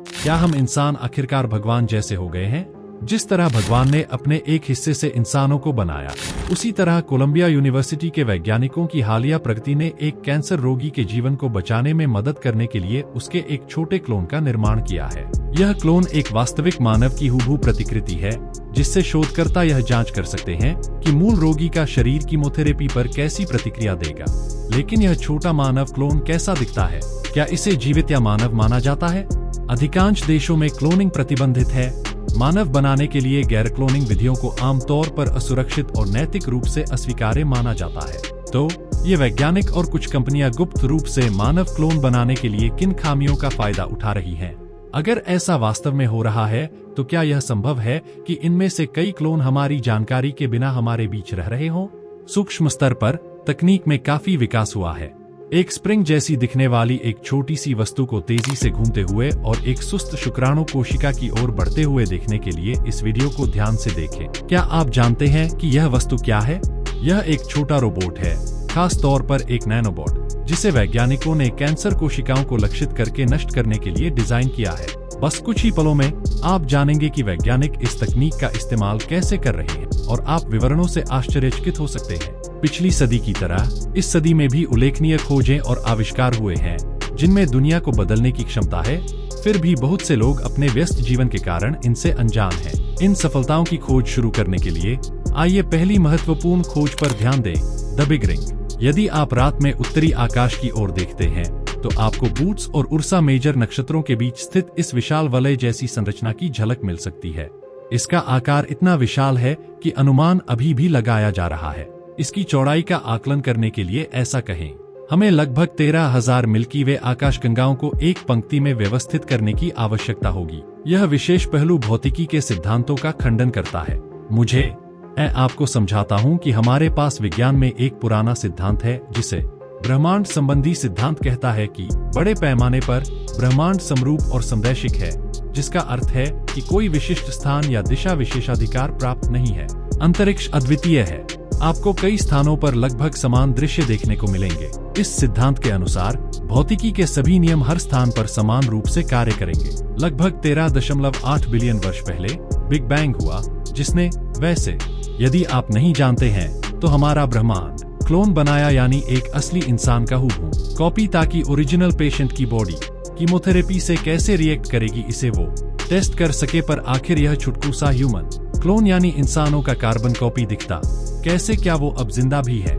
क्या हम इंसान आखिरकार भगवान जैसे हो गए हैं? जिस तरह भगवान ने अपने एक हिस्से से इंसानों को बनाया, उसी तरह कोलंबिया यूनिवर्सिटी के वैज्ञानिकों की हालिया प्रगति ने एक कैंसर रोगी के जीवन को बचाने में मदद करने के लिए उसके एक छोटे क्लोन का निर्माण किया है। यह क्लोन एक वास्तविक मानव की हूबहू प्रतिकृति है, जिससे शोधकर्ता यह जांच कर सकते हैं कि मूल रोगी का शरीर कीमोथेरेपी पर कैसी प्रतिक्रिया देगा। लेकिन यह छोटा मानव क्लोन कैसा दिखता है? क्या इसे जीवित या मानव माना जाता है? अधिकांश देशों में क्लोनिंग प्रतिबंधित है। मानव बनाने के लिए गैर क्लोनिंग विधियों को आमतौर पर असुरक्षित और नैतिक रूप से अस्वीकार्य माना जाता है। तो ये वैज्ञानिक और कुछ कंपनियां गुप्त रूप से मानव क्लोन बनाने के लिए किन खामियों का फायदा उठा रही हैं? अगर ऐसा वास्तव में हो रहा है, तो क्या यह संभव है कि इनमें से कई क्लोन हमारी जानकारी के बिना हमारे बीच रह रहे हों? सूक्ष्म स्तर पर तकनीक में काफी विकास हुआ है। एक स्प्रिंग जैसी दिखने वाली एक छोटी सी वस्तु को तेजी से घूमते हुए और एक सुस्त शुक्राणु कोशिका की ओर बढ़ते हुए देखने के लिए इस वीडियो को ध्यान से देखें। क्या आप जानते हैं कि यह वस्तु क्या है? यह एक छोटा रोबोट है, खास तौर पर एक नैनोबॉट, जिसे वैज्ञानिकों ने कैंसर कोशिकाओं को लक्षित करके नष्ट करने के लिए डिजाइन किया है। बस कुछ ही पलों में आप जानेंगे कि वैज्ञानिक इस तकनीक का इस्तेमाल कैसे कर रहे हैं, और आप विवरणों से आश्चर्यचकित हो सकते हैं। पिछली सदी की तरह इस सदी में भी उल्लेखनीय खोजें और आविष्कार हुए हैं, जिनमें दुनिया को बदलने की क्षमता है। फिर भी बहुत से लोग अपने व्यस्त जीवन के कारण इनसे अनजान हैं। इन सफलताओं की खोज शुरू करने के लिए आइए पहली महत्वपूर्ण खोज पर ध्यान दें, द बिग रिंग। यदि आप रात में उत्तरी आकाश की ओर देखते हैं, तो आपको बूट्स और उर्सा मेजर नक्षत्रों के बीच स्थित इस विशाल वलय जैसी संरचना की झलक मिल सकती है। इसका आकार इतना विशाल है कि अनुमान अभी भी लगाया जा रहा है। इसकी चौड़ाई का आकलन करने के लिए ऐसा कहें, हमें लगभग 13,000 मिल्की वे आकाशगंगाओं को एक पंक्ति में व्यवस्थित करने की आवश्यकता होगी। यह विशेष पहलू भौतिकी के सिद्धांतों का खंडन करता है। मैं आपको समझाता हूँ कि हमारे पास विज्ञान में एक पुराना सिद्धांत है, जिसे ब्रह्मांड संबंधी सिद्धांत कहता है कि बड़े पैमाने पर ब्रह्मांड समरूप और समदैशिक है, जिसका अर्थ है कि कोई विशिष्ट स्थान या दिशा विशेषाधिकार प्राप्त नहीं है। अंतरिक्ष अद्वितीय है। आपको कई स्थानों पर लगभग समान दृश्य देखने को मिलेंगे। इस सिद्धांत के अनुसार भौतिकी के सभी नियम हर स्थान पर समान रूप से कार्य करेंगे। लगभग 13.8 बिलियन वर्ष पहले बिग बैंग हुआ, जिसने, वैसे यदि आप नहीं जानते हैं, तो हमारा ब्रह्मांड क्लोन बनाया, यानी एक असली इंसान का हूबहू कॉपी, ताकि ओरिजिनल पेशेंट की बॉडी कीमोथेरेपी से कैसे रिएक्ट करेगी इसे वो टेस्ट कर सके। पर आखिर यह छुटकू सा ह्यूमन क्लोन यानी इंसानों का कार्बन कॉपी दिखता कैसे? क्या वो अब जिंदा भी है?